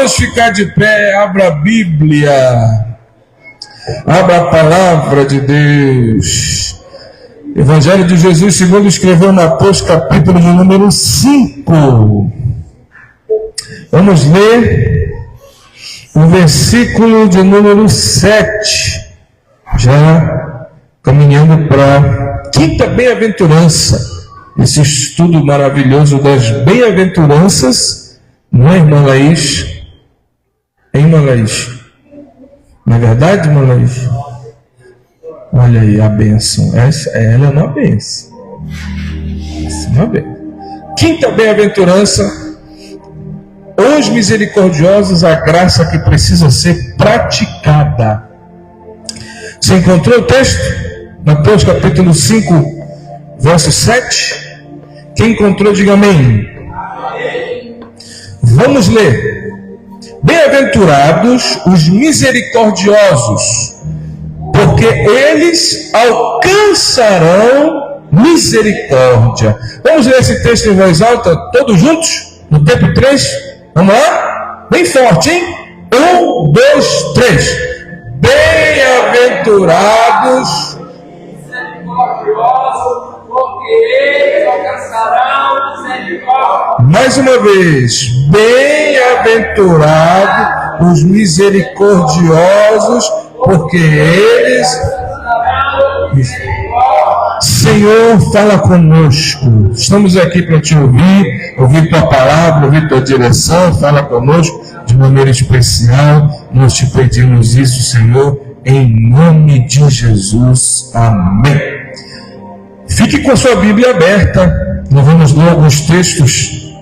Vamos ficar de pé, abra a Bíblia, abra a palavra de Deus. Evangelho de Jesus segundo escreveu Mateus, capítulo de número 5. Vamos ler o versículo de número 7, já caminhando para a quinta bem-aventurança, esse estudo maravilhoso das bem-aventuranças, não é, irmã Laís? É, irmã Laís? Não é verdade, irmã Laís? Olha aí a bênção. Ela é uma bênção. Essa é uma bênção. Quinta bem-aventurança. Os misericordiosos, a graça que precisa ser praticada. Você encontrou o texto? Mateus capítulo 5, verso 7. Quem encontrou, diga amém. Vamos ler. Bem-aventurados os misericordiosos, porque eles alcançarão misericórdia. Vamos ler esse texto em voz alta, todos juntos? No tempo 3? Vamos lá? Bem forte, hein? 1, 2, 3. Bem-aventurados misericordiosos, porque eles alcançarão misericórdia. Mais uma vez. Bem-aventurados os misericordiosos, porque eles... Senhor, fala conosco. Estamos aqui para te ouvir tua palavra, ouvir tua direção. Fala conosco de maneira especial. Nós te pedimos isso, Senhor, em nome de Jesus. Amém. Fique com a sua Bíblia aberta. Nós vamos ler alguns textos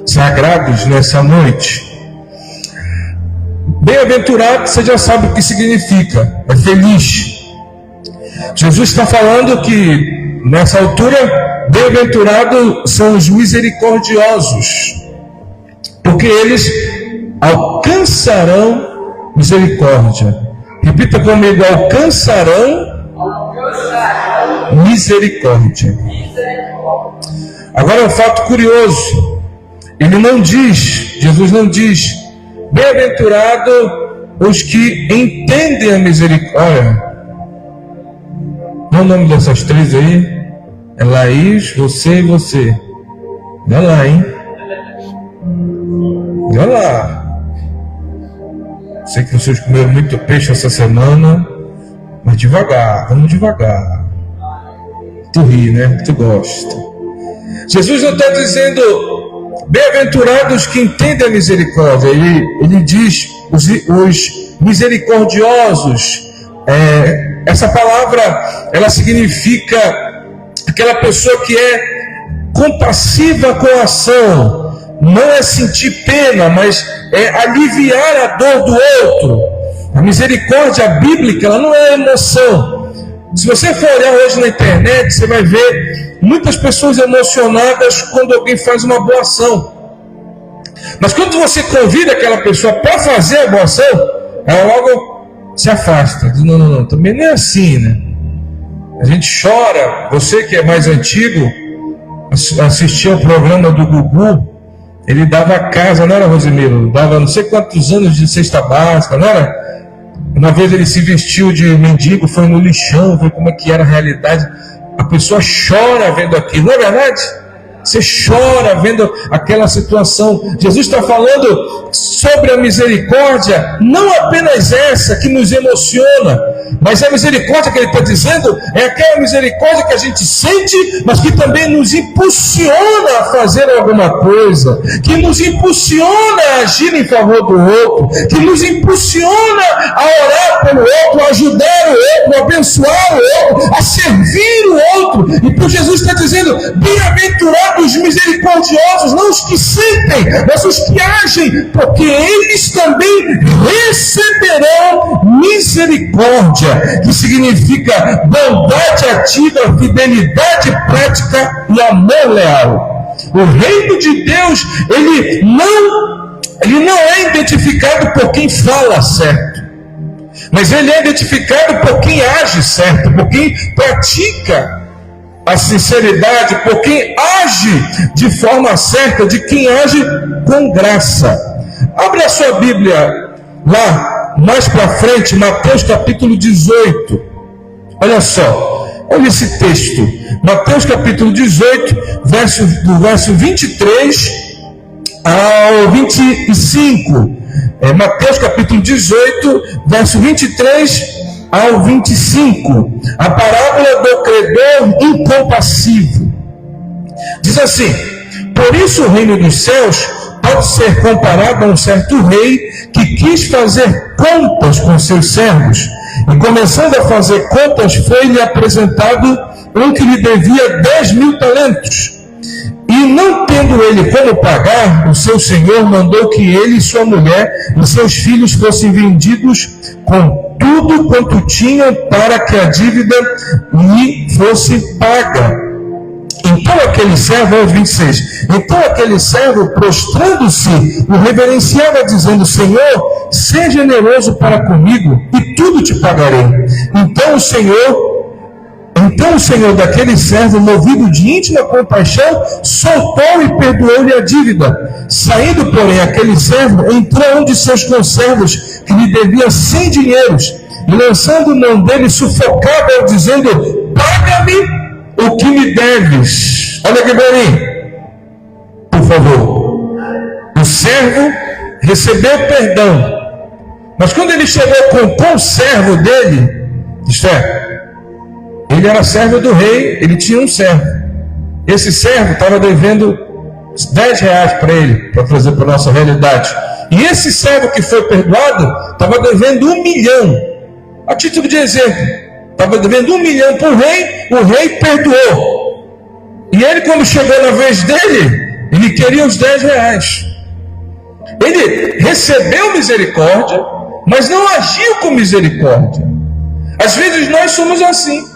sagrados nessa noite. Bem-aventurado, você já sabe o que significa. É feliz. Jesus está falando que, nessa altura, bem-aventurados são os misericordiosos, porque eles alcançarão misericórdia. Repita comigo: alcançarão misericórdia. Agora, um fato curioso. Ele não diz, Jesus não diz, bem-aventurado os que entendem a misericórdia. Qual é o nome dessas três aí? É Laís, você e você. Olha lá, hein? Olha lá. Sei que vocês comeram muito peixe essa semana, mas devagar, vamos devagar. Tu ri, né? Tu gosta. Jesus não está dizendo bem-aventurados que entendem a misericórdia. Ele diz os misericordiosos. Essa palavra, ela significa aquela pessoa que é compassiva com a ação. Não é sentir pena, mas é aliviar a dor do outro. A misericórdia bíblica, ela não é emoção. Se você for olhar hoje na internet, você vai ver muitas pessoas emocionadas quando alguém faz uma boa ação. Mas quando você convida aquela pessoa para fazer a boa ação, ela logo se afasta. Diz, não, também não é assim, né? A gente chora. Você que é mais antigo, assistia ao programa do Gugu, ele dava casa, não era, Rosemiro? Dava não sei quantos anos de cesta básica, não era? Uma vez ele se vestiu de mendigo, foi no lixão, viu como é que era a realidade. A pessoa chora vendo aquilo, não é verdade? Você chora vendo aquela situação. Jesus está falando sobre a misericórdia, não apenas essa que nos emociona, mas a misericórdia que ele está dizendo é aquela misericórdia que a gente sente, mas que também nos impulsiona a fazer alguma coisa, que nos impulsiona a agir em favor do outro, que nos impulsiona a orar pelo outro, a ajudar o outro, a abençoar o outro, a servir o outro. E por Jesus está dizendo, bem-aventurados os misericordiosos, não os que sentem, mas os que agem, porque eles também receberão misericórdia, que significa bondade ativa, fidelidade prática e amor leal. O reino de Deus, ele não é identificado por quem fala certo, mas ele é identificado por quem age certo, por quem pratica a sinceridade, por quem age de forma certa, de quem age com graça. Abre a sua Bíblia lá, mais para frente, Mateus capítulo 18. Olha só, olha esse texto. Mateus capítulo 18, do verso 23 ao 25. Mateus capítulo 18, verso 23 ao 25. A parábola do credor incompassivo. Diz assim: por isso o reino dos céus pode ser comparado a um certo rei que quis fazer contas com seus servos. E começando a fazer contas, foi-lhe apresentado um que lhe devia 10.000 talentos. E não tendo ele como pagar, o seu senhor mandou que ele e sua mulher e seus filhos fossem vendidos com tudo quanto tinham, para que a dívida lhe fosse paga. Então aquele servo, aos 26, então aquele servo, prostrando-se, o reverenciava, dizendo: Senhor, seja generoso para comigo, e tudo te pagarei. Então o Senhor daquele servo, movido de íntima compaixão, soltou e perdoou-lhe a dívida. Saindo, porém, aquele servo, entrou um de seus conservos, que lhe devia 100 dinheiros, e lançando mão dele, sufocava-o, dizendo: paga-me o que me deves. Olha aqui para mim, por favor. O servo recebeu perdão, mas quando ele chegou com o conservo dele, isto é, ele era servo do rei, ele tinha um servo. Esse servo estava devendo 10 reais para ele, para trazer para a nossa realidade. E esse servo que foi perdoado estava devendo 1 milhão. A título de exemplo, estava devendo 1 milhão para o rei perdoou. E ele, quando chegou na vez dele, ele queria os 10 reais. Ele recebeu misericórdia, mas não agiu com misericórdia. Às vezes nós somos assim.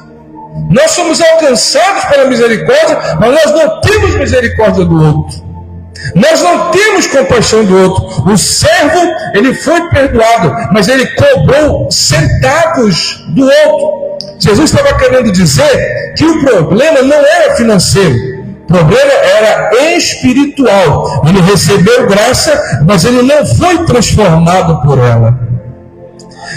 Nós somos alcançados pela misericórdia, mas nós não temos misericórdia do outro. Nós não temos compaixão do outro. O servo, ele foi perdoado, mas ele cobrou centavos do outro. Jesus estava querendo dizer que o problema não era financeiro, o problema era espiritual. Ele recebeu graça, mas ele não foi transformado por ela.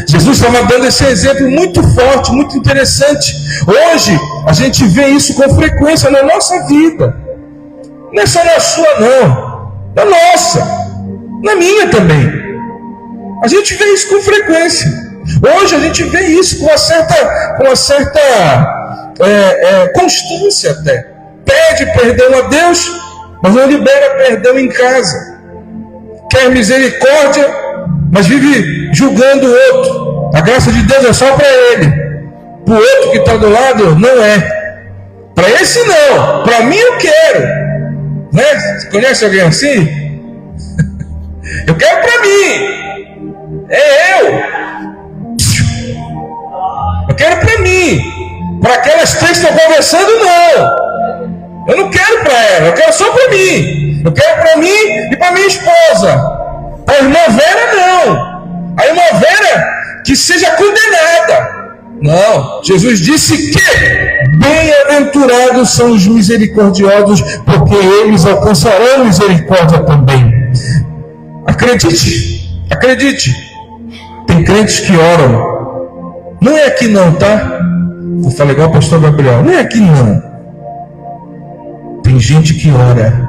Jesus estava dando esse exemplo muito forte, muito interessante. Hoje a gente vê isso com frequência na nossa vida. Não é só na sua não, na nossa, na minha também. A gente vê isso com frequência. Hoje a gente vê isso com uma certa constância até. Pede perdão a Deus, mas não libera perdão em casa. Quer misericórdia, mas vive julgando o outro. A graça de Deus é só para ele. Para o outro que está do lado, não é. Para esse não. Para mim eu quero. Né? Você conhece alguém assim? Eu quero para mim. É eu. Eu quero para mim. Para aquelas 3 que estão conversando, não. Eu não quero para ela. Eu quero só para mim. Eu quero para mim e para minha esposa. A irmã Vera não. A irmã Vera que seja condenada. Não. Jesus disse que bem-aventurados são os misericordiosos, porque eles alcançarão misericórdia também. Acredite. Acredite. Tem crentes que oram. Não é aqui não, tá? Vou falar igual o pastor Gabriel. Não é aqui não. Tem gente que ora.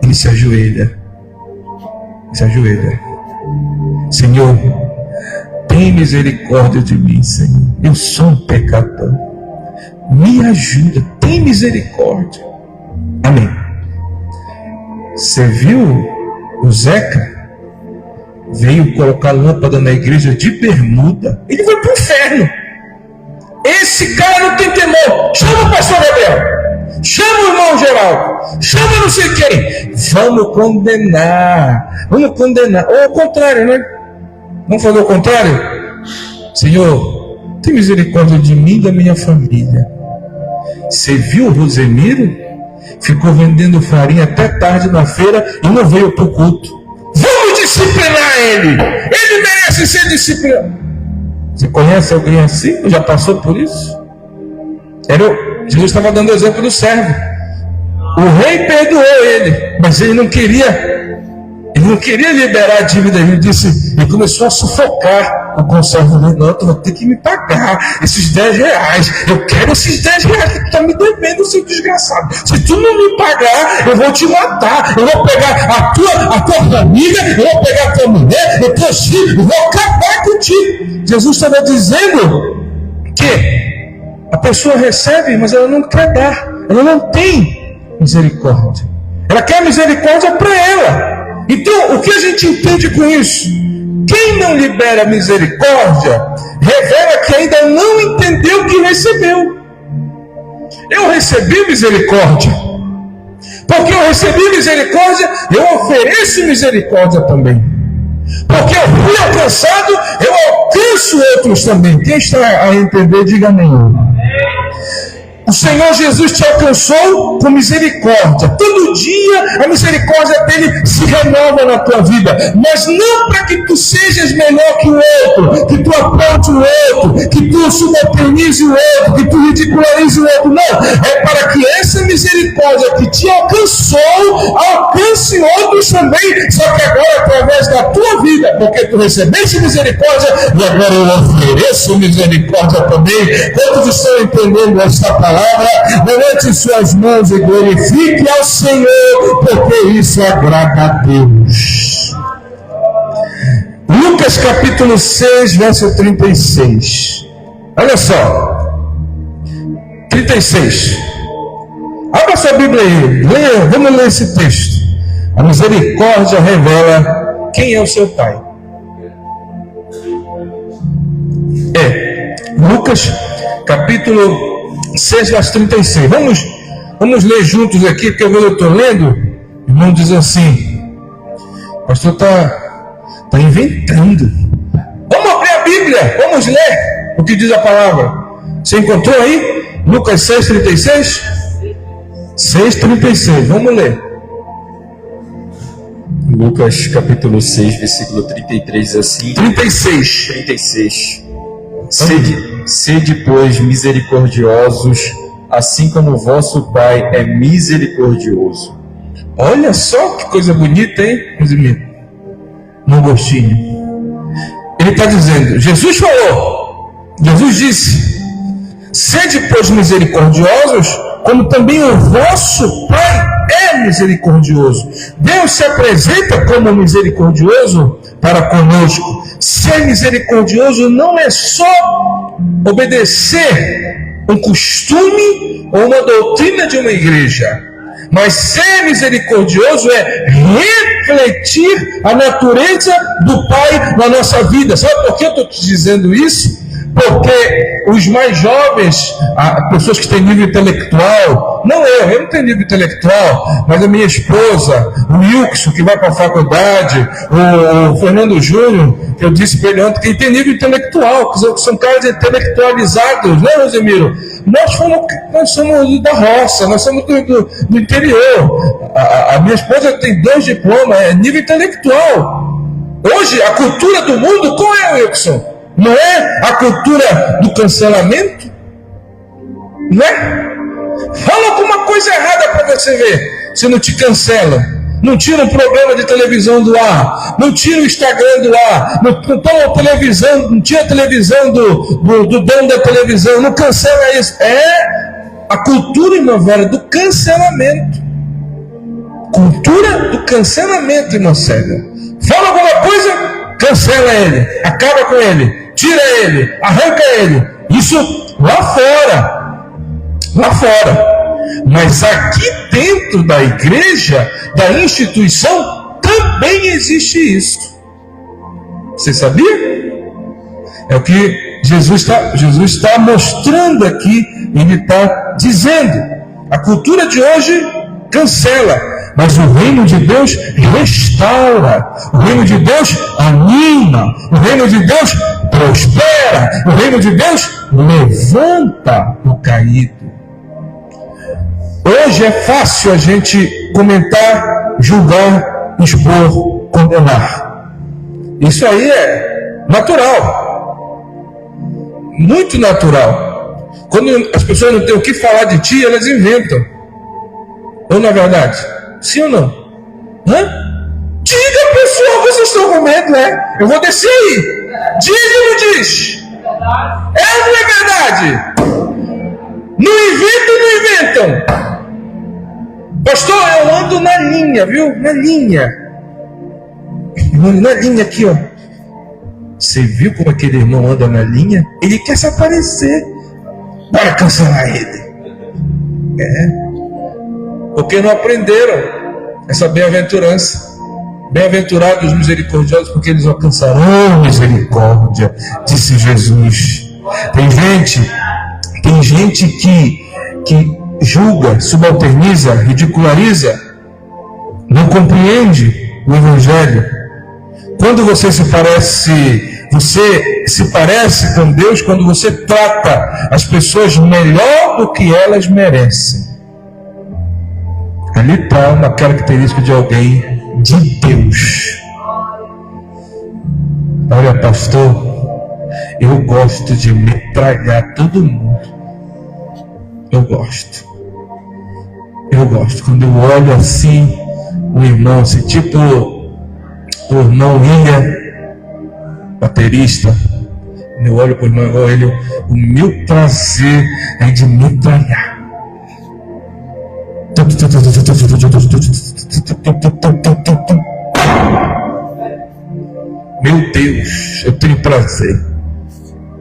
Ele se ajoelha. Senhor, tem misericórdia de mim, Senhor. Eu sou um pecador. Me ajuda, tem misericórdia. Amém. Você viu o Zeca? Veio colocar lâmpada na igreja de bermuda. Ele vai para o inferno. Esse cara não tem temor. Chama o pastor Gabriel. Chama o irmão Geraldo. Chama não sei quem. Vamos condenar. Ou ao contrário, né? Vamos fazer o contrário? Senhor, tem misericórdia de mim e da minha família. Você viu o Rosemiro? Ficou vendendo farinha até tarde na feira e não veio para o culto. Vamos disciplinar ele. Ele merece ser disciplinado. Você conhece alguém assim? Já passou por isso? Jesus estava dando o exemplo do servo. O rei perdoou ele, mas ele não queria ele não queria liberar a dívida, ele começou a sufocar o conservo dele. Não, tu vai ter que me pagar esses 10 reais. Eu quero esses 10 reais que tu está me devendo, seu desgraçado. Se tu não me pagar, eu vou te matar. Eu vou pegar a tua família, eu vou pegar a tua mulher, os teus filhos, eu vou acabar contigo. Jesus estava dizendo que a pessoa recebe, mas ela não quer dar. Ela não tem misericórdia. Ela quer misericórdia para ela. Então, o que a gente entende com isso? Quem não libera misericórdia, revela que ainda não entendeu o que recebeu. Eu recebi misericórdia. Porque eu recebi misericórdia, eu ofereço misericórdia também. Porque eu fui alcançado, eu alcanço outros também. Quem está a entender, diga amém. O Senhor Jesus te alcançou com misericórdia. Todo dia a misericórdia dele se renova na tua vida. Mas não para que tu sejas melhor que o outro, que tu aponte o outro, que tu subalternize o outro, que tu ridicularize o outro. Não, é para que essa misericórdia que te alcançou, alcance outros também. Só que agora através da tua vida, porque tu recebeste misericórdia e agora eu ofereço misericórdia também. Quantos estão entendendo esta palavra? Levante suas mãos e glorifique ao Senhor, porque isso agrada a Deus. Lucas capítulo 6, verso 36. Olha só. 36. Abra sua Bíblia aí. Leia, vamos ler esse texto. A misericórdia revela quem é o seu Pai. Lucas capítulo 6, verso 36. Vamos ler juntos aqui, porque eu estou lendo. O irmão diz assim: o pastor está inventando. Vamos abrir a Bíblia, vamos ler o que diz a palavra. Você encontrou aí? Lucas 6, 36? 6, 36, vamos ler. Lucas capítulo 6, versículo 33, assim. 36. Sede, pois, misericordiosos, assim como o vosso Pai é misericordioso. Olha só que coisa bonita, hein, meus amigos? No gostinho. Ele está dizendo, Jesus disse: sede, pois, misericordiosos, como também o vosso Pai é misericordioso. Deus se apresenta como misericordioso para conosco. Ser misericordioso não é só obedecer um costume ou uma doutrina de uma igreja, mas ser misericordioso é refletir a natureza do Pai na nossa vida. Sabe por que eu estou te dizendo isso? Porque os mais jovens, pessoas que têm nível intelectual, eu não tenho nível intelectual, mas a minha esposa, o Wilson, que vai para a faculdade, o Fernando Júnior, que eu disse para ele ontem, que ele tem nível intelectual, que são caras intelectualizados, né, Rosemiro? Nós somos da roça, nós somos do interior. A minha esposa tem 2 diplomas, é nível intelectual. Hoje, a cultura do mundo, qual é, Wilson? Não é a cultura do cancelamento? Não é? Fala alguma coisa errada para você ver, se não te cancela. Não tira um programa de televisão do ar, não tira o Instagram do ar, não toma a televisão, não tira a televisão do dono da televisão, não cancela isso. É a cultura, irmã Vera, do cancelamento. Cultura do cancelamento, irmã Célia. Fala alguma coisa, cancela ele, acaba com ele, tira ele, arranca ele. Isso lá fora. Mas aqui dentro da igreja, da instituição, também existe isso. Você sabia? É o que Jesus está mostrando aqui. Ele está dizendo: a cultura de hoje cancela, mas o reino de Deus restaura, o reino de Deus anima, o reino de Deus prospera, o reino de Deus levanta o caído. Hoje é fácil a gente comentar, julgar, expor, condenar. Isso aí é natural, muito natural. Quando as pessoas não têm o que falar de ti, elas inventam. Ou não é verdade? Sim ou não? Diga, pessoal, vocês estão com medo, né? Eu vou descer aí. Diz ou não diz? É ou não é verdade? Não inventam. Pastor, eu ando na linha, viu? Na linha. Na linha aqui, ó. Você viu como aquele irmão anda na linha? Ele quer se aparecer. Bora cancelar ele. Porque não aprenderam essa bem-aventurança. Bem-aventurados os misericordiosos, porque eles alcançarão misericórdia, disse Jesus. Tem gente que julga, subalterniza, ridiculariza, não compreende o Evangelho. Quando você se parece com Deus quando você trata as pessoas melhor do que elas merecem. Ali está uma característica de alguém de Deus. Olha, pastor, eu gosto de metralhar todo mundo. Eu gosto. Quando eu olho assim, o irmão, assim, tipo o irmão William, baterista, eu olho para o irmão igual ele, o meu prazer é de metralhar. Meu Deus, eu tenho prazer.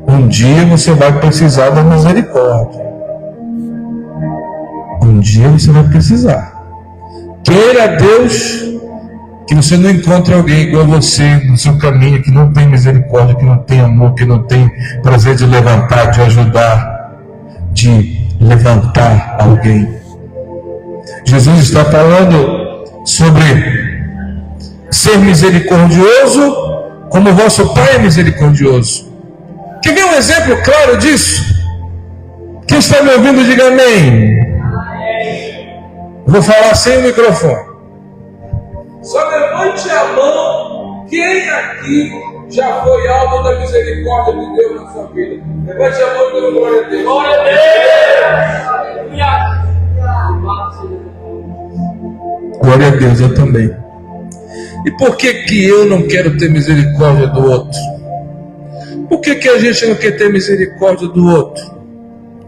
Um dia você vai precisar da misericórdia. Um dia você vai precisar. Queira Deus que você não encontre alguém igual a você no seu caminho, que não tem misericórdia, que não tem amor, que não tem prazer de levantar, de ajudar, de levantar alguém. Jesus está falando sobre ser misericordioso como vosso Pai é misericordioso. Quer ver um exemplo claro disso? Quem está me ouvindo, diga amém. Vou falar sem o microfone. Só levante a mão quem aqui já foi alvo da misericórdia de Deus na sua vida. Levante a mão e dê glória a Deus. Glória a Deus! Glória a Deus, eu também. E por que eu não quero ter misericórdia do outro? Por que a gente não quer ter misericórdia do outro?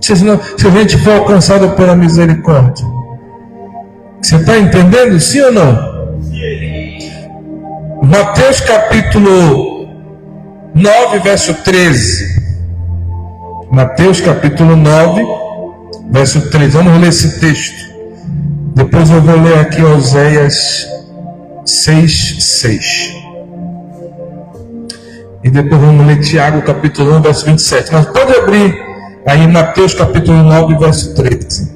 Se a gente for alcançado pela misericórdia. Você está entendendo, sim ou não? Mateus capítulo 9, verso 13. Mateus capítulo 9, verso 13. Vamos ler esse texto. Depois eu vou ler aqui Oséias 6, 6. E depois vamos ler Tiago capítulo 1, verso 27. Mas pode abrir aí Mateus capítulo 9, verso 13.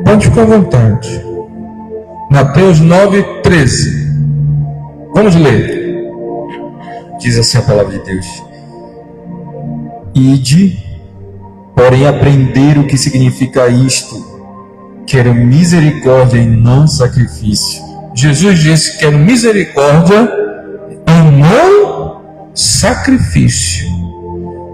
Pode ficar à vontade. Mateus 9, 13. Vamos ler. Diz assim a palavra de Deus: Ide, porém, aprender o que significa isto: quero misericórdia e não sacrifício. Jesus disse: quero misericórdia e não sacrifício.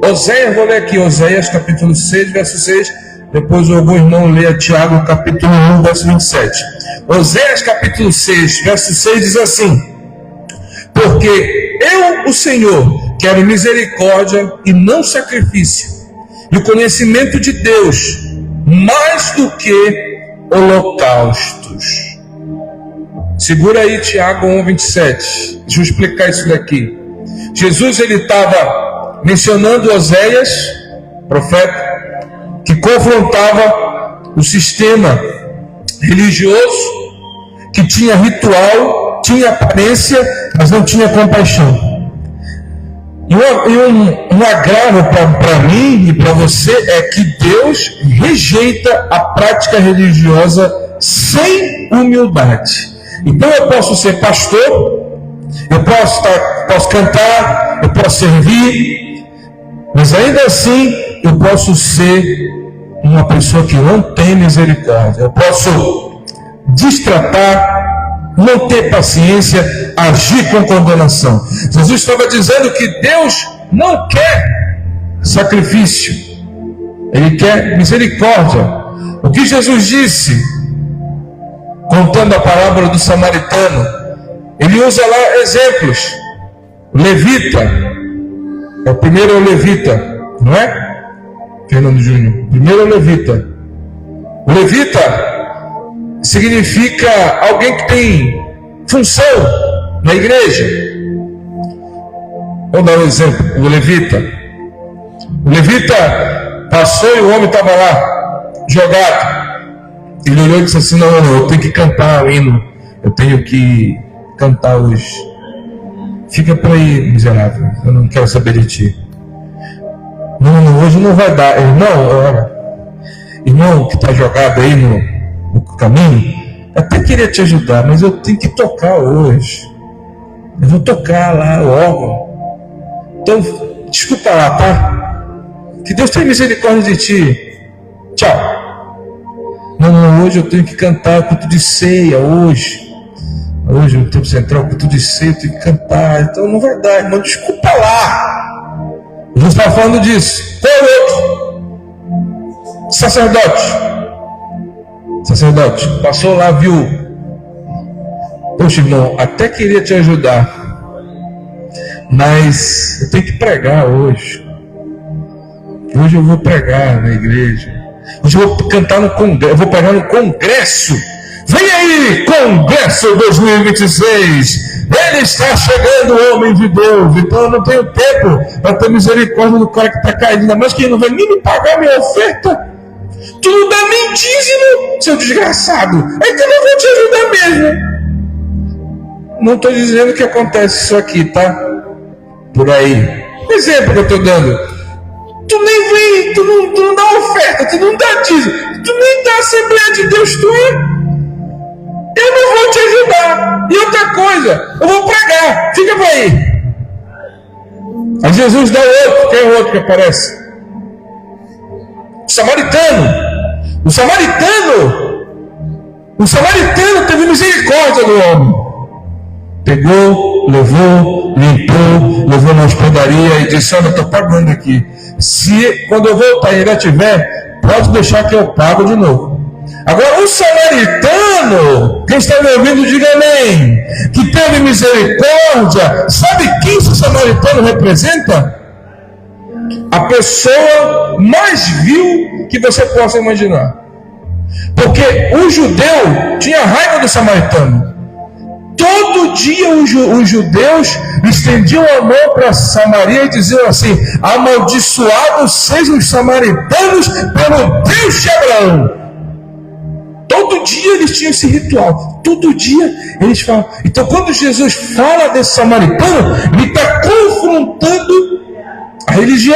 Oséias, vou ler aqui, Oséias capítulo 6, verso 6. Depois algum irmão leia Tiago capítulo 1, verso 27. Oséias capítulo 6, verso 6 diz assim: porque eu, o Senhor, quero misericórdia e não sacrifício, e o conhecimento de Deus mais do que holocaustos. Segura aí Tiago 1, 27. Deixa eu explicar isso daqui. Jesus, ele estava mencionando Oséias, profeta, que confrontava o sistema religioso, que tinha ritual, tinha aparência, mas não tinha compaixão. E um agravo para mim e para você é que Deus rejeita a prática religiosa sem humildade. Então eu posso ser pastor, eu posso cantar, eu posso servir, mas ainda assim eu posso ser uma pessoa que não tem misericórdia. Eu posso destratar, não ter paciência, agir com condenação. Jesus estava dizendo que Deus não quer sacrifício. Ele quer misericórdia. O que Jesus disse, contando a parábola do samaritano, ele usa lá exemplos. O levita, o primeiro é o levita, não é? Fernando Júnior, o primeiro é o levita. O levita significa alguém que tem função na igreja. Vamos dar um exemplo. O levita passou e o homem estava lá jogado. Ele olhou e disse assim: não, eu tenho que cantar o hino, eu tenho que cantar hoje. Fica por aí, miserável, eu não quero saber de ti. Não, hoje não vai dar. Irmão que está jogado aí no caminho, até queria te ajudar, mas eu tenho que tocar hoje. Eu vou tocar lá o órgão. Então, desculpa lá, tá? Que Deus tenha misericórdia de ti. Tchau. Não, hoje eu tenho que cantar o culto de ceia, hoje no tempo central, o culto de ceia, eu tenho que cantar. Então não vai dar, irmão, desculpa lá. Jesus está falando disso. Qual é o outro? Sacerdote, passou lá, viu? Poxa, irmão, até queria te ajudar, mas eu tenho que pregar hoje. Hoje eu vou pregar na igreja. Hoje eu vou cantar no congresso, eu vou pregar no congresso. Vem aí, Congresso 2026. Ele está chegando, o homem de Deus. Então eu não tenho tempo para ter misericórdia do cara que está caído. Ainda mais que ele não vai nem me pagar minha oferta. Tu não dá nem dízimo, seu desgraçado. Então eu não vou te ajudar mesmo. Não estou dizendo que acontece isso aqui, tá? Por aí. Exemplo que eu estou dando. Tu nem vem, tu não dá oferta, tu não dá dízimo, tu nem dá Assembleia de Deus, tu é. Eu não vou te ajudar. E outra coisa, eu vou pregar. Fica por aí. Aí Jesus dá outro. Quem é o outro que aparece? O samaritano teve misericórdia do homem. Pegou, levou, limpou, levou na hospedaria e disse: olha, eu estou pagando aqui. Se quando eu voltar e ainda tiver, pode deixar que eu pago de novo. Agora, o samaritano, quem está me ouvindo, diga amém, que teve misericórdia. Sabe quem esse samaritano representa? A pessoa mais vil que você possa imaginar. Porque o judeu tinha raiva do samaritano. Todo dia os judeus estendiam a mão para Samaria e diziam assim: amaldiçoados sejam os samaritanos pelo Deus de Abraão. Todo dia eles tinham esse ritual. Todo dia eles falam. Então quando Jesus fala desse samaritano, ele está confrontando a religião.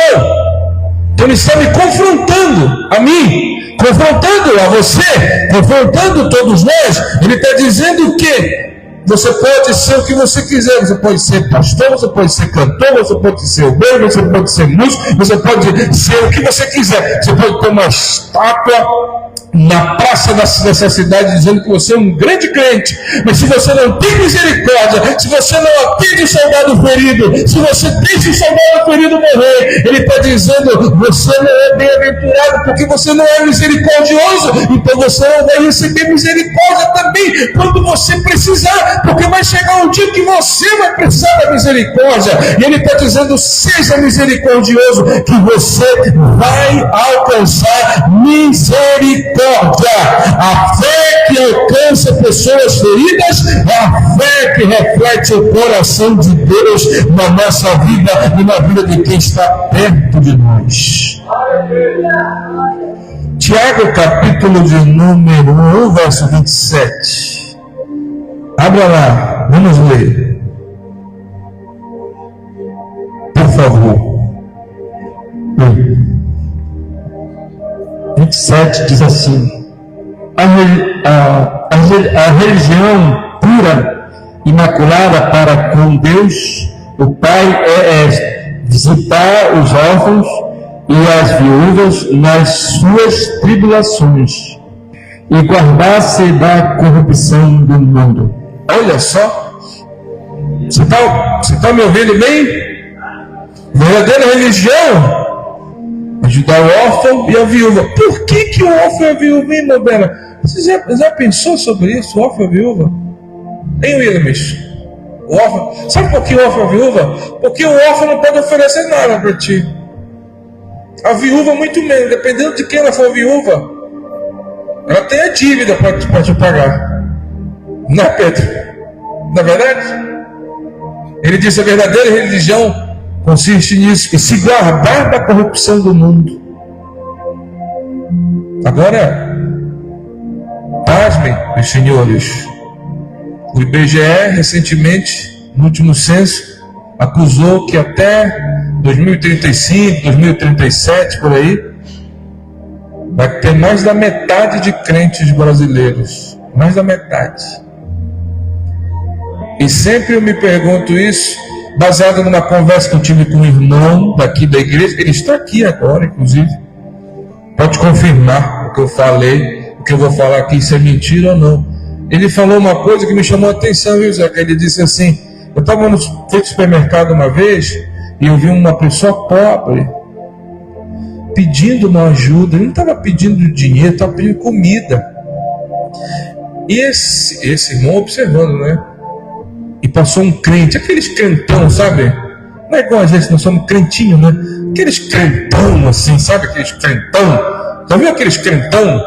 Então ele está me confrontando a mim, confrontando a você, confrontando todos nós. Ele está dizendo que você pode ser o que você quiser. Você pode ser pastor, você pode ser cantor, você pode ser obreiro, você pode ser músico, você pode ser o que você quiser. Você pode ter uma estátua na praça dessa cidade dizendo que você é um grande crente, mas se você não tem misericórdia, se você não atende o soldado ferido, se você deixa o soldado ferido morrer, ele está dizendo: você não é bem-aventurado porque você não é misericordioso. Então você não vai receber misericórdia também quando você precisar, porque vai chegar um dia que você vai precisar da misericórdia. E ele está dizendo: seja misericordioso, que você vai alcançar misericórdia. A fé que alcança pessoas feridas é a fé que reflete o coração de Deus na nossa vida e na vida de quem está perto de nós. Tiago, capítulo de número 1, verso 27. Abra lá, vamos ler. Por favor. 27 diz assim: a religião pura, imaculada para com Deus, o Pai, é visitar os órfãos e as viúvas nas suas tribulações e guardar-se da corrupção do mundo. Olha só, você está me ouvindo bem? Verdadeira religião Ajudar o órfão e a viúva. Por que o órfão e a viúva, hein, Bela? Você já pensou sobre isso, o órfão e a viúva? Hein, Williams? O órfão. Sabe por que o órfão e a viúva? Porque o órfão não pode oferecer nada para ti. A viúva muito menos. Dependendo de quem ela for viúva, ela tem a dívida para te pagar. Não é, Pedro? Não é verdade? Ele disse: a verdadeira religião consiste nisso, em se guardar da corrupção do mundo. Agora, pasmem, meus senhores, o IBGE recentemente, no último censo, acusou que até 2035, 2037, por aí, vai ter mais da metade de crentes brasileiros. Mais da metade. E sempre eu me pergunto isso, baseado numa conversa que eu tive com um irmão daqui da igreja. Ele está aqui agora, inclusive. Pode confirmar o que eu falei, o que eu vou falar aqui, se é mentira ou não. Ele falou uma coisa que me chamou a atenção, viu, Zé? Ele disse assim: eu estava no supermercado uma vez e eu vi uma pessoa pobre pedindo uma ajuda. Ele não estava pedindo dinheiro, estava pedindo comida. E esse irmão observando, né? E passou um crente, aqueles crentão, sabe? Não é igual a gente, nós somos crentinhos, né? Aqueles crentão assim, sabe? Aqueles crentão. Já viu aqueles crentão?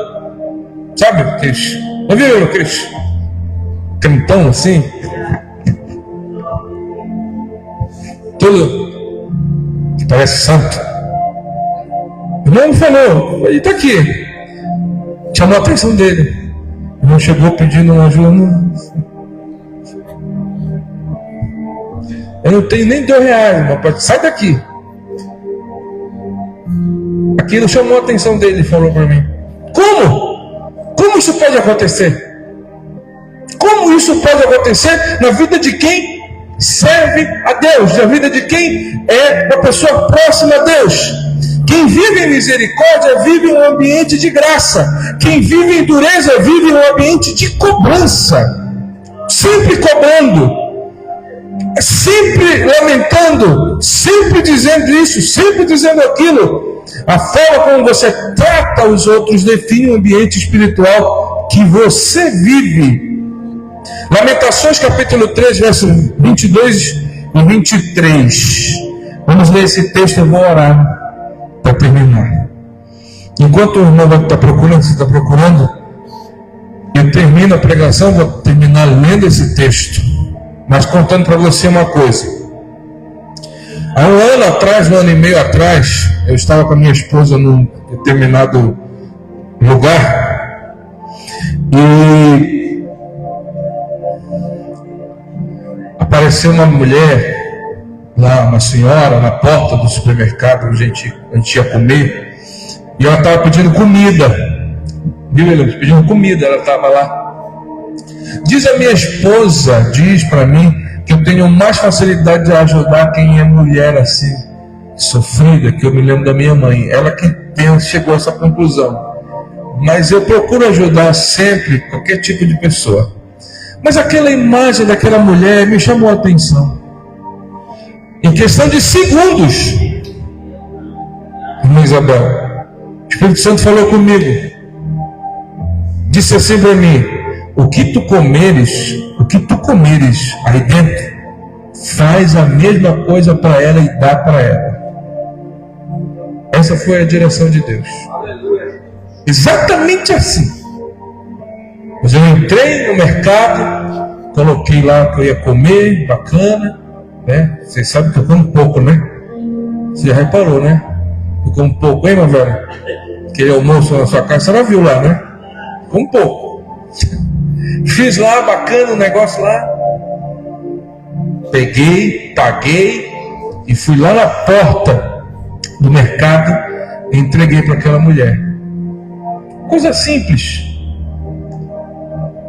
Sabe? Já viu aqueles crentão assim? Tudo que parece santo. O irmão falou, ele está aqui. Chamou a atenção dele. O irmão chegou pedindo uma ajuda. Eu não tenho nem R$2, irmão. Sai daqui. Aquilo chamou a atenção dele e falou para mim: como? Como isso pode acontecer? Como isso pode acontecer na vida de quem serve a Deus, na vida de quem é uma pessoa próxima a Deus? Quem vive em misericórdia vive em um ambiente de graça. Quem vive em dureza vive em um ambiente de cobrança. Sempre cobrando, sempre lamentando, sempre dizendo isso, sempre dizendo aquilo. A forma como você trata os outros define o ambiente espiritual que você vive. Lamentações capítulo 3, versos 22 e 23. Vamos ler esse texto, eu vou orar para terminar. Enquanto o irmão está procurando, você está procurando, eu termino a pregação, vou terminar lendo esse texto, mas contando para você uma coisa. Há um ano atrás, um ano e meio atrás, eu estava com a minha esposa num determinado lugar e apareceu uma mulher lá, uma senhora, na porta do supermercado onde a gente ia comer, e ela estava pedindo comida, viu, Elias? Pedindo comida, ela estava lá. Diz a minha esposa, diz para mim, que eu tenho mais facilidade de ajudar quem é mulher assim, sofrida, que eu me lembro da minha mãe, ela que chegou a essa conclusão. Mas eu procuro ajudar sempre qualquer tipo de pessoa. Mas aquela imagem daquela mulher me chamou a atenção. Em questão de segundos, irmã Isabel, o Espírito Santo falou comigo, disse assim para mim: o que tu comeres aí dentro, faz a mesma coisa para ela e dá para ela. Essa foi a direção de Deus. Exatamente assim. Mas eu entrei no mercado, coloquei lá o que eu ia comer, bacana, né? Vocês sabem que eu como pouco, né? Você já reparou, né? Eu como pouco, hein, meu velho? Aquele almoço na sua casa, você já viu lá, né? Como pouco. Fiz lá, bacana o negócio lá. Peguei, paguei e fui lá na porta do mercado e entreguei para aquela mulher. Coisa simples.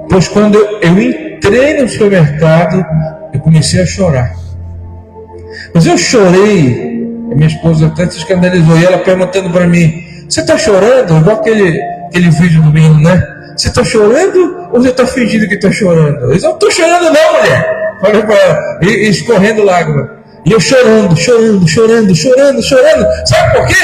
Pois quando eu entrei no supermercado, eu comecei a chorar. Mas eu chorei, a minha esposa até se escandalizou, e ela perguntando para mim: você está chorando? Igual aquele vídeo do menino, né? Você está chorando ou você está fingindo que está chorando? Eu disse: eu não estou chorando não, mulher. Falei para ela, e escorrendo lágrima. E eu chorando. Sabe por quê?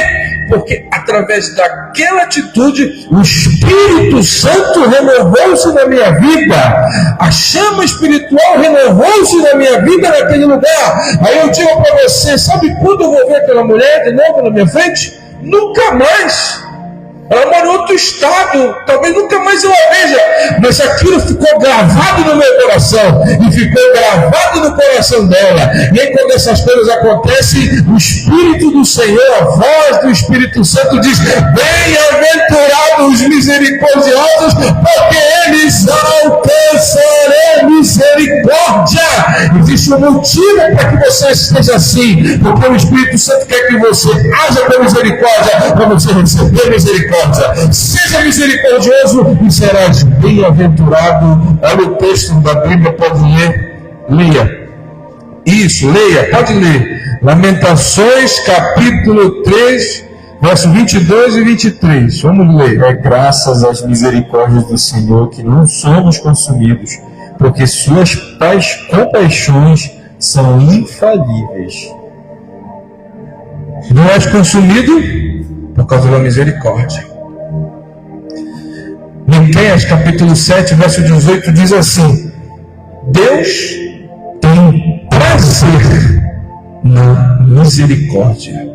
Porque através daquela atitude, o Espírito Santo renovou-se na minha vida. A chama espiritual renovou-se na minha vida naquele lugar. Aí eu digo para você, sabe quando eu vou ver aquela mulher de novo na minha frente? Nunca mais. Ela mora em outro estado, talvez nunca mais eu a veja, mas aquilo ficou gravado no meu coração, e ficou gravado no coração dela. E aí quando essas coisas acontecem, o Espírito do Senhor, a voz do Espírito Santo diz: bem-aventurados os misericordiosos, porque eles alcançarão misericórdia. Existe um motivo para que você esteja assim, porque o Espírito Santo quer que você haja com misericórdia, para você receber misericórdia. Seja misericordioso e serás bem-aventurado. Olha o texto da Bíblia, pode ler. Leia. Isso, leia, pode ler. Lamentações, capítulo 3, verso 22 e 23. Vamos ler. É graças às misericórdias do Senhor que não somos consumidos, porque suas compaixões são infalíveis. Não és consumido por causa da misericórdia. Miqueias capítulo 7, verso 18 diz assim: Deus tem prazer na misericórdia.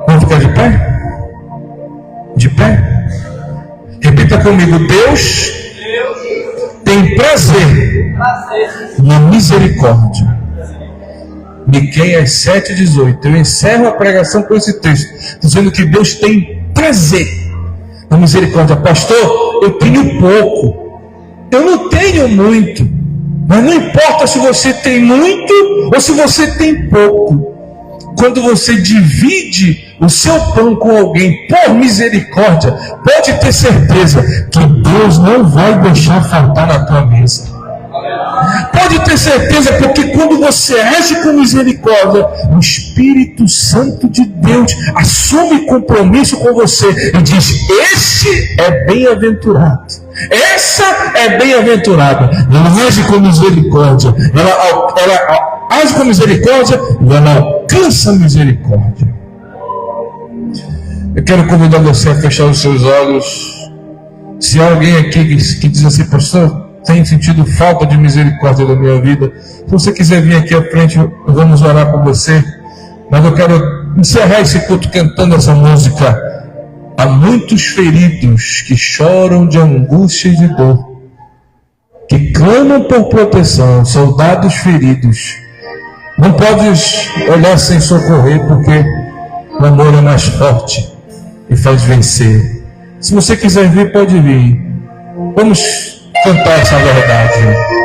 Vamos ficar de pé? De pé? Repita comigo: Deus tem prazer na misericórdia. Miqueias 7,18. Eu encerro a pregação com esse texto, dizendo que Deus tem prazer na misericórdia. Pastor, eu tenho pouco, eu não tenho muito, mas não importa se você tem muito ou se você tem pouco. Quando você divide o seu pão com alguém por misericórdia, pode ter certeza que Deus não vai deixar faltar na tua mesa. Pode ter certeza, porque quando você age com misericórdia, o Espírito Santo de Deus assume compromisso com você e diz: este é bem-aventurado, essa é bem-aventurada. Ela age com misericórdia, ela age com misericórdia e ela alcança a misericórdia. Eu quero convidar você a fechar os seus olhos. Se há alguém aqui que diz assim: pastor, tenho sentido falta de misericórdia na minha vida, se você quiser vir aqui à frente, vamos orar por você. Mas eu quero encerrar esse culto cantando essa música. Há muitos feridos que choram de angústia e de dor, que clamam por proteção, soldados feridos. Não podes olhar sem socorrer, porque o amor é mais forte e faz vencer. Se você quiser vir, pode vir. Vamos cantar essa verdade.